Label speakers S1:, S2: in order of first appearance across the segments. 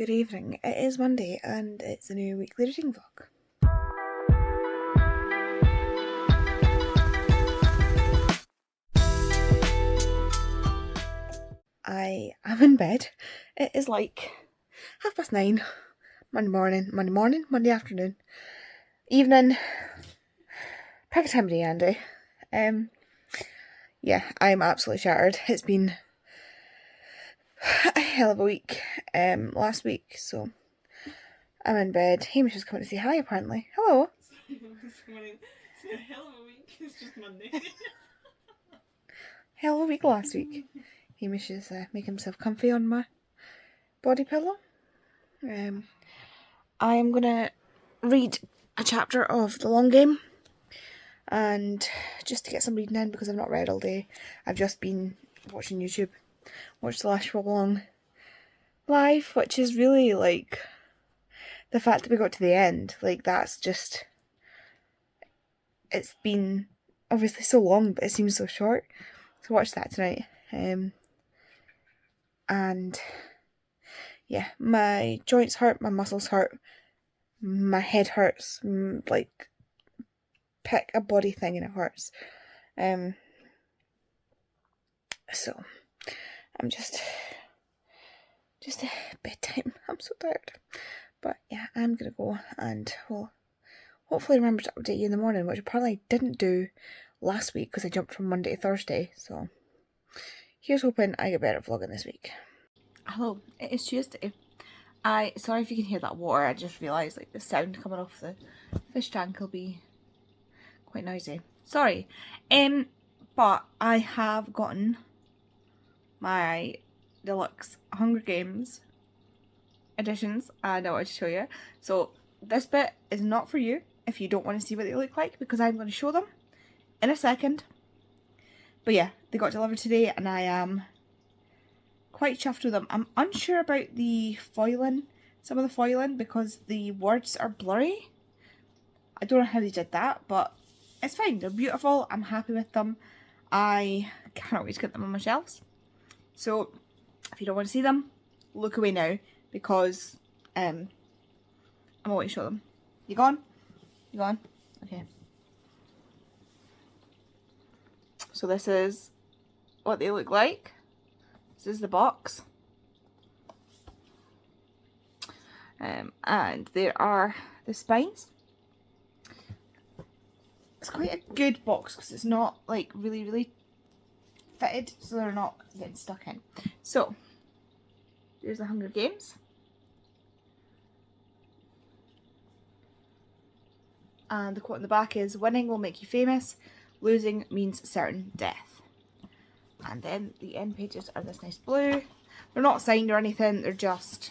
S1: Good evening. It is Monday and it's a new weekly reading vlog. I am in bed. It is like 9:30. Monday afternoon, evening. Perfect time of day, Andy. Yeah, I'm absolutely shattered. It's been a hell of a week last week, so I'm in bed. Hamish is coming to say hi apparently. Hello.
S2: It's a hell of a week. It's just Monday.
S1: Hell of a week last week. Hamish is making himself comfy on my body pillow. I am gonna read a chapter of The Long Game, and just to get some reading in because I've not read all day. I've just been watching YouTube. Watched the last long live, which is really like the fact that we got to the end. Like that's just, it's been obviously so long, but it seems so short. So watch that tonight. And yeah, my joints hurt, my muscles hurt, my head hurts. Like pick a body thing and it hurts. So I'm just bedtime. I'm so tired. But yeah, I'm gonna go and we'll hopefully remember to update you in the morning, which apparently I didn't do last week because I jumped from Monday to Thursday. So here's hoping I get better at vlogging this week. Hello, it is Tuesday. Sorry if you can hear that water. I just realised like the sound coming off the fish tank will be quite noisy. Sorry. But I have gotten my deluxe Hunger Games editions and I wanted to show you. So this bit is not for you if you don't want to see what they look like, because I'm going to show them in a second. But yeah, they got delivered today and I am quite chuffed with them. I'm unsure about the foiling, some of the foiling, because the words are blurry. I don't know how they did that, but it's fine. They're beautiful. I'm happy with them. I cannot wait to get them on my shelves. So if you don't want to see them, look away now, because I'm going to show them. You gone? You gone? Okay. So this is what they look like. This is the box. And there are the spines. It's quite a good box because it's not like really fitted, so they're not getting stuck in. So there's the Hunger Games. And the quote on the back is, "Winning will make you famous, losing means certain death." And then the end pages are this nice blue. They're not signed or anything, they're just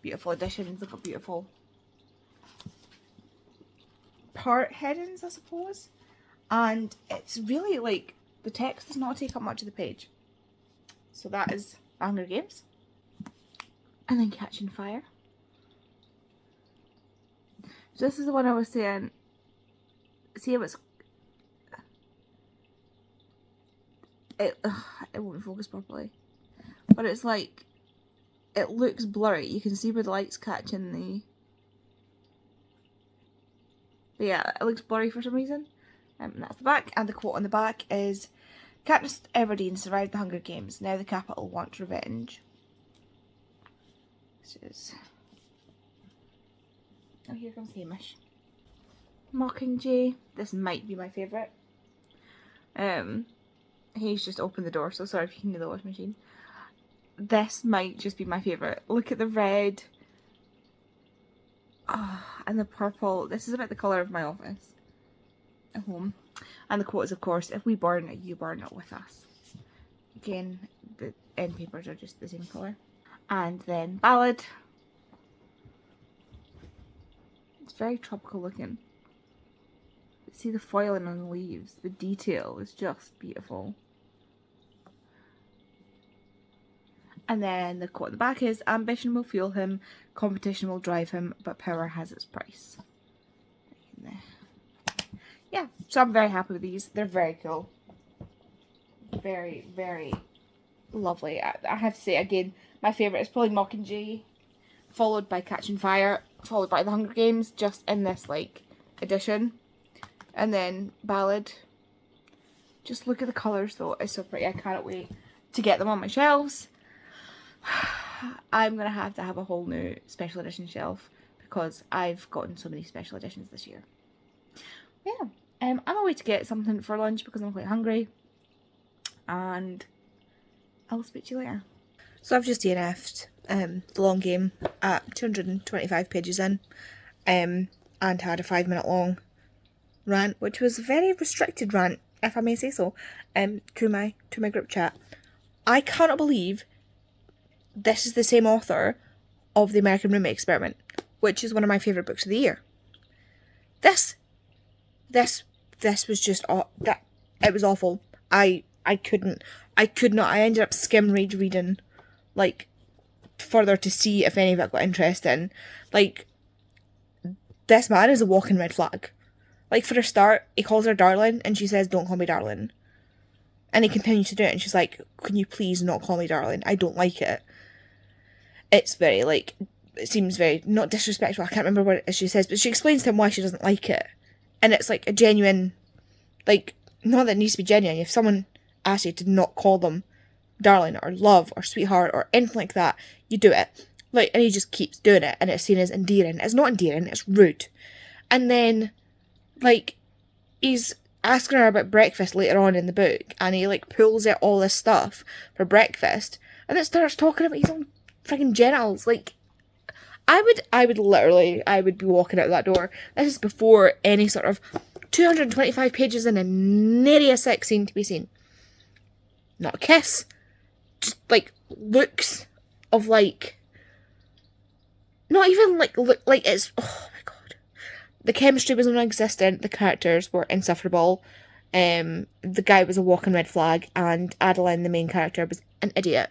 S1: beautiful editions. They've got beautiful part headings, I suppose. And it's really like, the text does not take up much of the page. So that is Hunger Games. And then Catching Fire. So this is the one I was saying. See how it won't focus properly. But it's like, it looks blurry. You can see where the light's catching the... But yeah, it looks blurry for some reason. And that's the back. And the quote on the back is, "Katniss Everdeen survived the Hunger Games. Now the capital wants revenge." This is... Oh, here comes Hamish. Mockingjay. This might be my favourite. He's just opened the door, so sorry if you can hear the washing machine. This might just be my favourite. Look at the red. And the purple. This is about the colour of my office at home. And the quote is, of course, "If we burn, you burn it with us." Again, the end papers are just the same colour. And then Ballad. It's very tropical looking. See the foiling on the leaves. The detail is just beautiful. And then the quote at the back is, "Ambition will fuel him, competition will drive him, but power has its price." Yeah, so I'm very happy with these. They're very cool. Very lovely. I have to say, again, my favourite is probably Mockingjay. followed by Catching Fire, followed by The Hunger Games, just in this like edition, and then Ballad. Just look at the colours though, it's so pretty. I cannot wait to get them on my shelves. I'm gonna have to have a whole new special edition shelf because I've gotten so many special editions this year. Yeah, I'm away to get something for lunch because I'm quite hungry, and I'll speak to you later. So I've just DNF'd The Long Game at 225 pages in, and had a 5-minute long rant, which was a very restricted rant, if I may say so, to my group chat. I cannot believe this is the same author of The American Roommate Experiment, which is one of my favourite books of the year. This was just that it was awful. I could not. I ended up skim reading like further to see if any of it got interesting. Like, this man is a walking red flag. Like, for a start, he calls her darling and she says, "Don't call me darling." And he continues to do it and she's like, "Can you please not call me darling? I don't like it." It's very, like, it seems very, not disrespectful, I can't remember what it is she says, but she explains to him why she doesn't like it. And it's like a genuine, like, not that it needs to be genuine. If someone asks you to not call them darling or love or sweetheart or anything like that, you do it. Like, and he just keeps doing it and it's seen as endearing. It's not endearing, it's rude. And then, like, he's asking her about breakfast later on in the book and he, like, pulls out all this stuff for breakfast and then starts talking about his own friggin' genitals. Like, I would be walking out that door. This is before any sort of 225 pages in and nary a sex scene to be seen. Not a kiss. Just, like, looks of, like, not even, like, look, like, it's, oh my god. The chemistry was non-existent, the characters were insufferable, the guy was a walking red flag, and Adeline, the main character, was an idiot.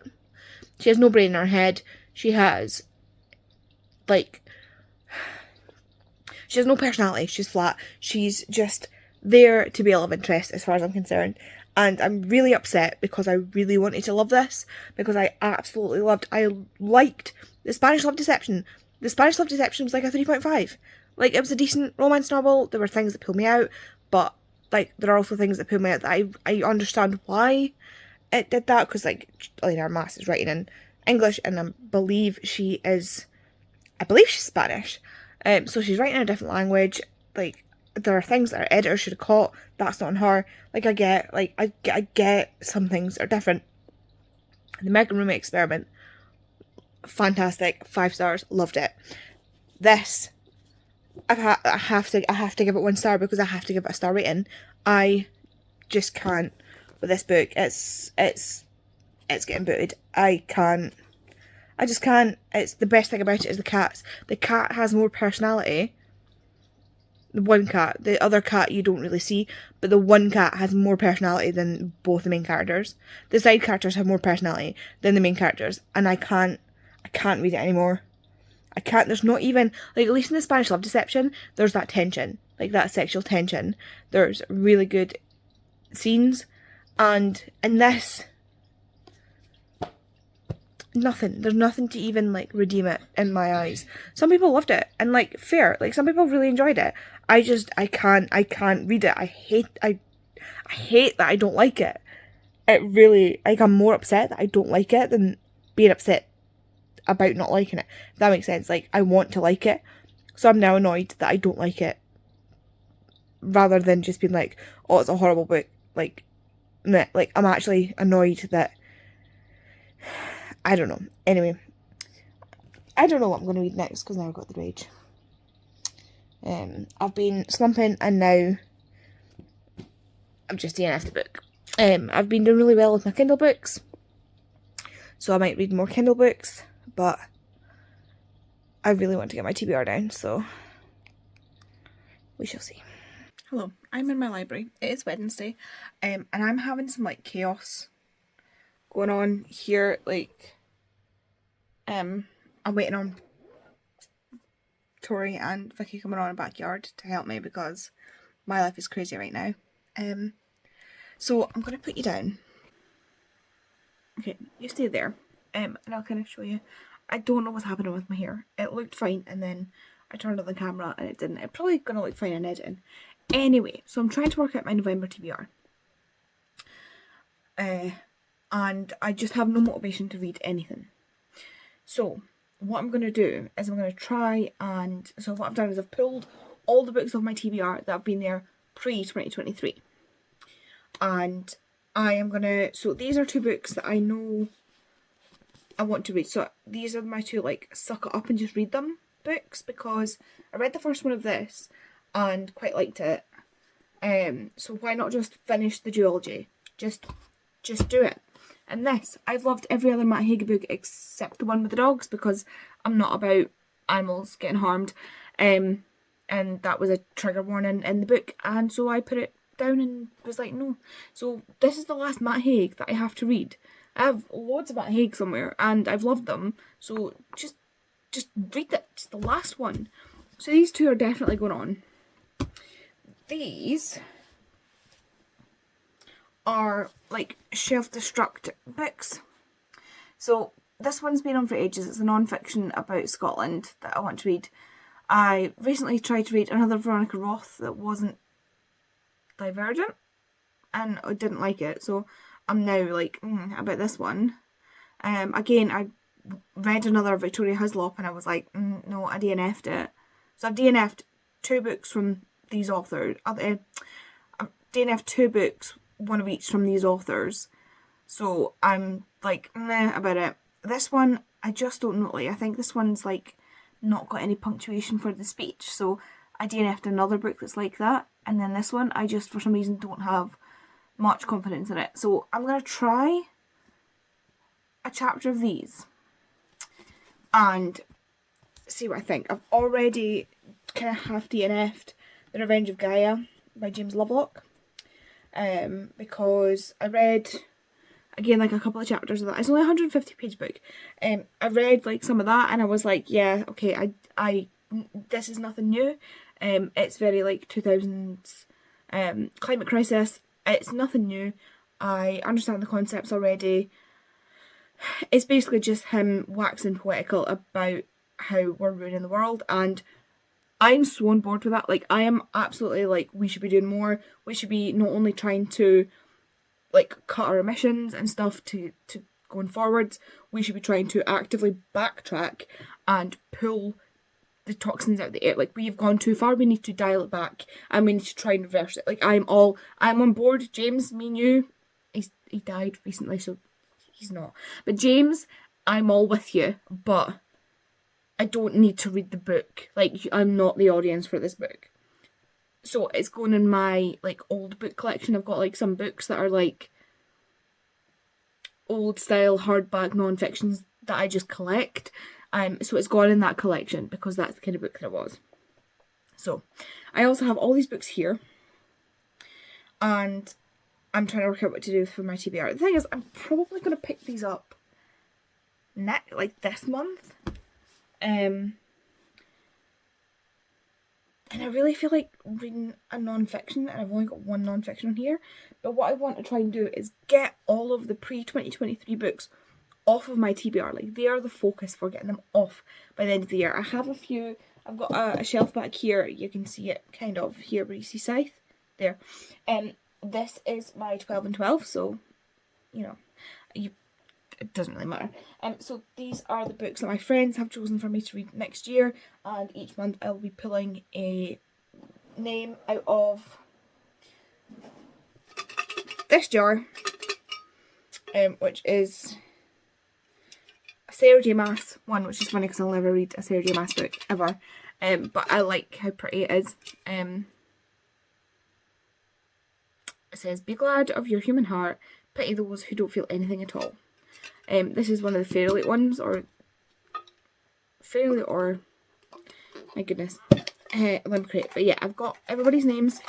S1: She has no brain in her head, she has, like, she has no personality, she's flat, she's just there to be a love interest as far as I'm concerned. And I'm really upset because I really wanted to love this, because I liked The Spanish Love Deception. The Spanish Love Deception was like a 3.5. Like, it was a decent romance novel, there were things that pulled me out, but, like, there are also things that pulled me out that I understand why it did that, because, like, Elena Armas is writing in English, and I believe she's Spanish, so she's writing in a different language. Like, there are things that our editor should have caught, that's not on her. Like, I get some things are different. The American Roommate Experiment, fantastic, 5 stars, loved it. This, I have to give it 1 star because I have to give it a star rating. I just can't with this book. It's getting booted. I just can't. It's the best thing about it is the cats. The cat has more personality. The one cat, the other cat you don't really see, but the one cat has more personality than both the main characters. The side characters have more personality than the main characters, and I can't read it anymore. I can't, there's not even, like, at least in The Spanish Love Deception, there's that tension, like, that sexual tension. There's really good scenes, and in this, there's nothing to even, like, redeem it in my eyes. Some people loved it, and, like, fair, like, some people really enjoyed it. I can't read it. I hate that I don't like it. It really, like, I'm more upset that I don't like it than being upset about not liking it, if that makes sense. Like, I want to like it, so I'm now annoyed that I don't like it, rather than just being like, oh, it's a horrible book. Like, meh, like, I'm actually annoyed that, I don't know. Anyway, I don't know what I'm going to read next, because now I've got the rage. I've been slumping, and now I'm just DNF'd the book. I've been doing really well with my Kindle books, so I might read more Kindle books, but I really want to get my TBR down, so we shall see. Hello, I'm in my library. It is Wednesday, and I'm having some, like, chaos going on here. Like, I'm waiting on Tori and Vicky coming on in the backyard to help me because my life is crazy right now. So I'm gonna put you down. Okay, you stay there. And I'll kind of show you. I don't know what's happening with my hair. It looked fine, and then I turned on the camera and it didn't. It's probably going to look fine in editing. Anyway, so I'm trying to work out my November TBR. And I just have no motivation to read anything. So what I'm going to do is I'm going to try and... So what I've done is I've pulled all the books of my TBR that have been there pre-2023. And I am going to... So these are 2 books that I know I want to read. So these are my 2, like, suck it up and just read them books, because I read the first one of this and quite liked it. So why not just finish the duology? Just do it. And this, I've loved every other Matt Haig book except the one with the dogs, because I'm not about animals getting harmed. And that was a trigger warning in the book, and so I put it down and was like, no. So this is the last Matt Haig that I have to read. I have loads of Matt Haig somewhere, and I've loved them, so just read it. It's the last one. So these 2 are definitely going on. These are like self-destruct books. So this one's been on for ages. It's a non-fiction about Scotland that I want to read. I recently tried to read another Veronica Roth that wasn't Divergent, and I didn't like it, so I'm now like about this one. Again, I read another Victoria Hislop and I was like, no, I DNF'd it. So I've DNF'd 2 books from these authors. I've DNF'd 2 books, one of each from these authors. So I'm like, meh about it. This one, I just don't know. Like, I think this one's like not got any punctuation for the speech. So I DNF'd another book that's like that. And then this one, I just for some reason don't have much confidence in it. So I'm going to try a chapter of these and see what I think. I've already kind of half DNF'd The Revenge of Gaia by James Lovelock, because I read, again, like a couple of chapters of that. It's only a 150-page book. I read like some of that and I was like, yeah, okay, I this is nothing new. It's very like 2000s climate crisis. It's nothing new. I understand the concepts already. It's basically just him waxing poetical about how we're ruining the world, and I'm so on board with that. Like, I am absolutely like, we should be doing more. We should be not only trying to like cut our emissions and stuff to going forwards, we should be trying to actively backtrack and pull the toxins out of the air. Like, we've gone too far, we need to dial it back and we need to try and reverse it. Like, I'm on board. James, me and you, he died recently, so he's not. But James, I'm all with you, but I don't need to read the book. Like, I'm not the audience for this book. So it's going in my like old book collection. I've got like some books that are like old style hardback non-fictions that I just collect. So it's gone in that collection because that's the kind of book that it was. So I also have all these books here, and I'm trying to work out what to do for my TBR. The thing is, I'm probably going to pick these up like this month. And I really feel like reading a non-fiction, and I've only got one non-fiction on here. But what I want to try and do is get all of the pre-2023 books off of my TBR. Like, they are the focus for getting them off by the end of the year. I have a few. I've got a shelf back here. You can see it kind of here where you see Scythe. There. This is my 12 and 12, so, you know, it doesn't really matter. So these are the books that my friends have chosen for me to read next year, and each month I'll be pulling a name out of this jar, which is a Sarah J Maas one, which is funny because I'll never read a Sarah J Maas book ever, but I like how pretty it is. It says, "Be glad of your human heart, pity those who don't feel anything at all." This is one of the Fairly ones, or my goodness, Limb Crate. But yeah, I've got everybody's names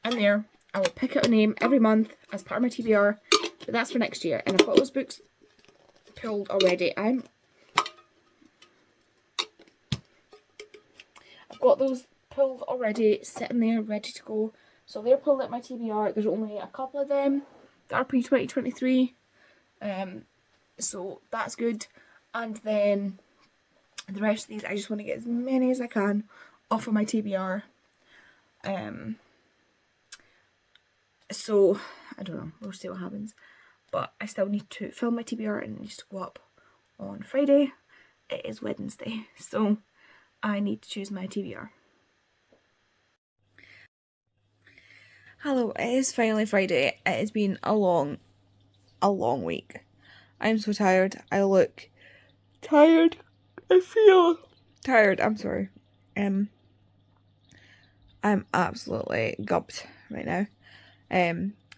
S1: in there. I will pick out a name every month as part of my TBR, but that's for next year. And I've got those books pulled already. I've got those pulled already, sitting there, ready to go. So they're pulled at my TBR. There's only a couple of them that are pre-2023. So that's good. And then the rest of these, I just want to get as many as I can off of my TBR. So, I don't know, we'll see what happens. But I still need to film my TBR and it needs to go up on Friday. It is Wednesday, so I need to choose my TBR. Hello, it is finally Friday. It has been a long week. I'm so tired. I look tired. I feel tired. I'm sorry. I'm absolutely gubbed right now.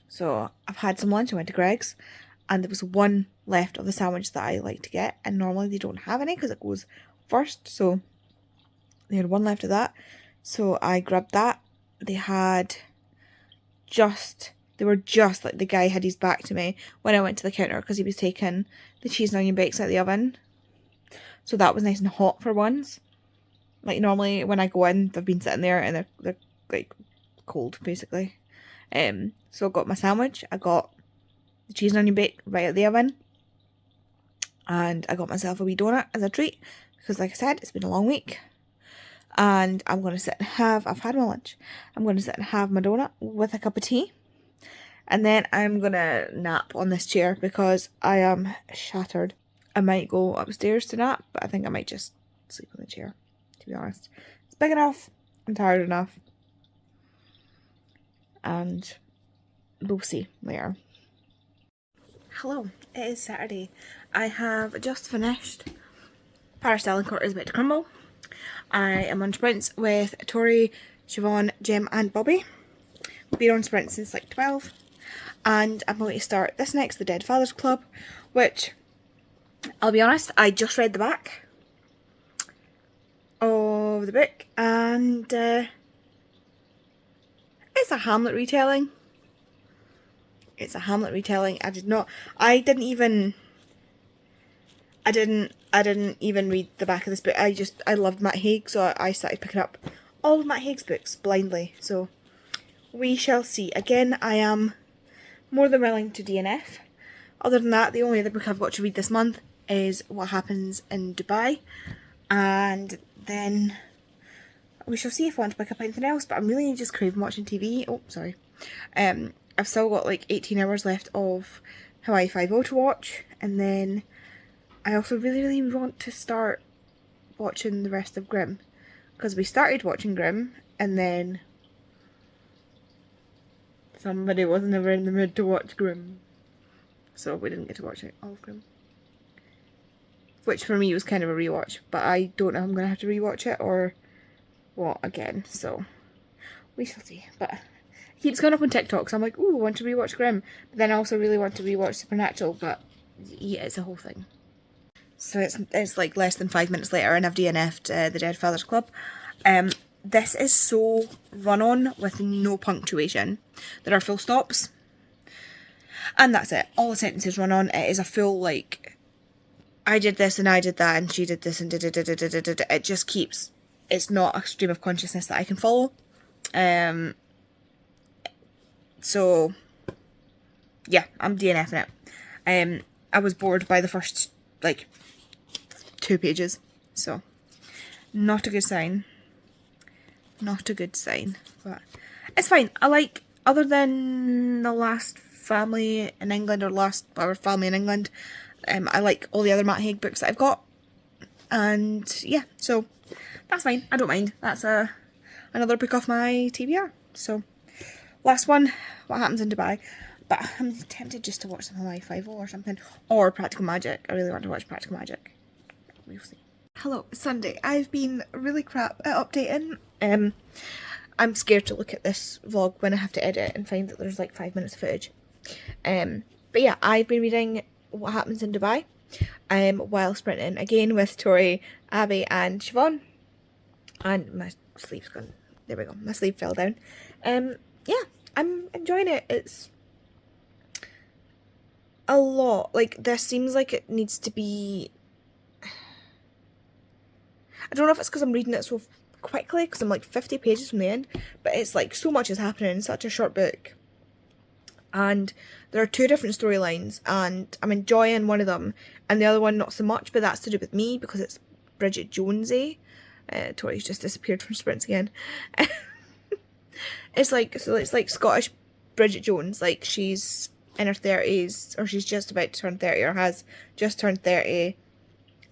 S1: So I've had some lunch. I went to Greg's, and there was one left of the sandwich that I like to get, and normally they don't have any because it goes first. So they had one left of that, so I grabbed that. They were just like, the guy had his back to me when I went to the counter because he was taking the cheese and onion bakes out of the oven. So that was nice and hot for once. Like, normally when I go in, they've been sitting there and they're like cold basically. So I got my sandwich, I got the cheese and onion bake right out of the oven, and I got myself a wee donut as a treat because, like I said, it's been a long week. And I'm going to sit and I've had my lunch. I'm going to sit and have my donut with a cup of tea. And then I'm going to nap on this chair because I am shattered. I might go upstairs to nap, but I think I might just sleep on the chair, to be honest. It's big enough. I'm tired enough. And we'll see later. Hello, it is Saturday. I have just finished Paris Styling Court is about to crumble. I am on sprints with Tori, Siobhan, Jem and Bobby. We've been on sprints since like 12. And I'm going to start this next, the Dead Fathers Club, which, I'll be honest, I just read the back of the book, and it's a Hamlet retelling. It's a Hamlet retelling. I didn't even read the back of this book. I loved Matt Haig, so I started picking up all of Matt Haig's books blindly. So we shall see. Again, I am more than willing to DNF. Other than that, the only other book I've got to read this month is What Happens in Dubai. And then we shall see if I want to pick up anything else. But I'm really just craving watching TV. Oh, sorry. I've still got like 18 hours left of Hawaii Five-0 to watch. And then I also really, really want to start watching the rest of Grimm. Because we started watching Grimm, and then somebody wasn't ever in the mood to watch Grimm. So we didn't get to watch it, all of Grimm. Which for me was kind of a rewatch, but I don't know if I'm going to have to rewatch it or what again. So we shall see. But it keeps going up on TikTok, so I'm like, ooh, I want to rewatch Grimm. But then I also really want to rewatch Supernatural, but yeah, it's a whole thing. So it's like less than 5 minutes later and I've DNF'd the Dead Fathers Club. This is so run on with no punctuation. There are full stops. And that's it. All the sentences run on. It is a full, like, I did this and I did that and she did this and did. It just keeps, it's not a stream of consciousness that I can follow. So, yeah, I'm DNFing it. I was bored by the first, like, 2 pages. So, not a good sign. Not a good sign. But it's fine. I like, other than the last family in England, or last our family in England, I like all the other Matt Haig books that I've got. And yeah, so that's fine. I don't mind. That's another book off my TBR. So, last one, What Happens in Dubai. But I'm tempted just to watch some Hawaii Five-0 or something. Or Practical Magic. I really want to watch Practical Magic. We'll see. Hello, it's Sunday. I've been really crap at updating. I'm scared to look at this vlog when I have to edit and find that there's like 5 minutes of footage. But yeah, I've been reading What Happens in Dubai while sprinting, again with Tori, Abby and Siobhan. And my sleeve's gone. There we go. My sleeve fell down. Yeah, I'm enjoying it. It's a lot. Like, this seems like it needs to be... I don't know if it's because I'm reading it so quickly, because I'm like 50 pages from the end, but it's like so much is happening in such a short book. and there are 2 different storylines, and I'm enjoying one of them and the other one not so much, but that's to do with me because it's Bridget Jonesy. Tori's just disappeared from sprints again. It's like Scottish Bridget Jones, like she's in her 30s, or she's just about to turn 30, or has just turned 30.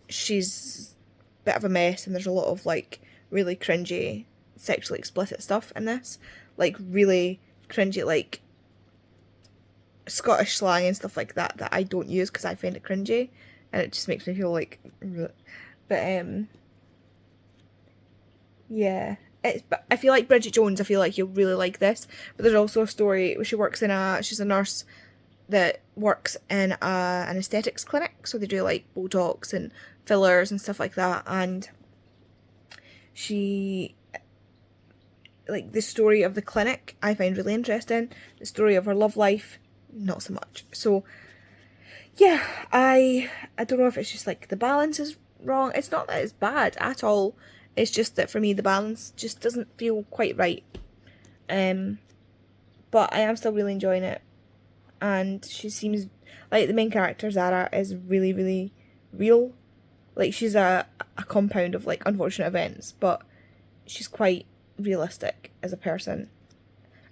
S1: She's a bit of a mess, and there's a lot of like really cringy, sexually explicit stuff in this, like really cringy, like Scottish slang and stuff like that I don't use because I find it cringy, and it just makes me feel like, but yeah. But I feel like Bridget Jones, I feel like you'll really like this. But there's also a story where she's a nurse that works in an aesthetics clinic. So they do like Botox and fillers and stuff like that. And she, like the story of the clinic, I find really interesting. The story of her love life, not so much. So yeah, I don't know if it's just like the balance is wrong. It's not that it's bad at all. It's just that for me the balance just doesn't feel quite right. But I am still really enjoying it. And she seems like the main character, Zara, is really, really real. Like she's a compound of like unfortunate events, but she's quite realistic as a person.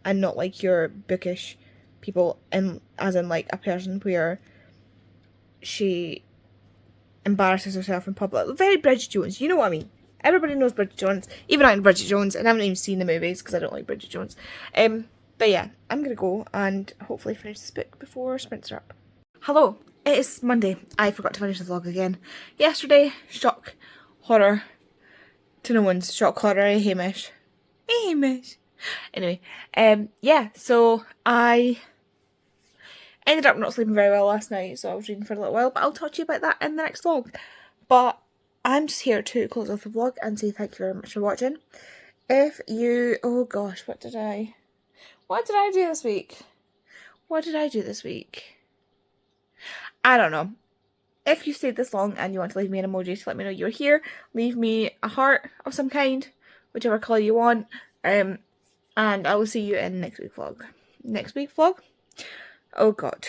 S1: And not like your bookish people, as in like a person where she embarrasses herself in public. Very Bridget Jones, you know what I mean? Everybody knows Bridget Jones, even I know Bridget Jones, and I haven't even seen the movies because I don't like Bridget Jones. But yeah, I'm gonna go and hopefully finish this book before sprints are up. Hello, it is Monday. I forgot to finish the vlog again. Yesterday, shock, horror, to no one's shock, horror, Hamish. Anyway, yeah, so I ended up not sleeping very well last night, so I was reading for a little while, but I'll talk to you about that in the next vlog. But I'm just here to close off the vlog and say thank you very much for watching. If you, oh gosh, what did I do this week? What did I do this week? I don't know. If you stayed this long and you want to leave me an emoji to let me know you're here, leave me a heart of some kind, whichever colour you want, and I will see you in next week's vlog. Next week's vlog? Oh god.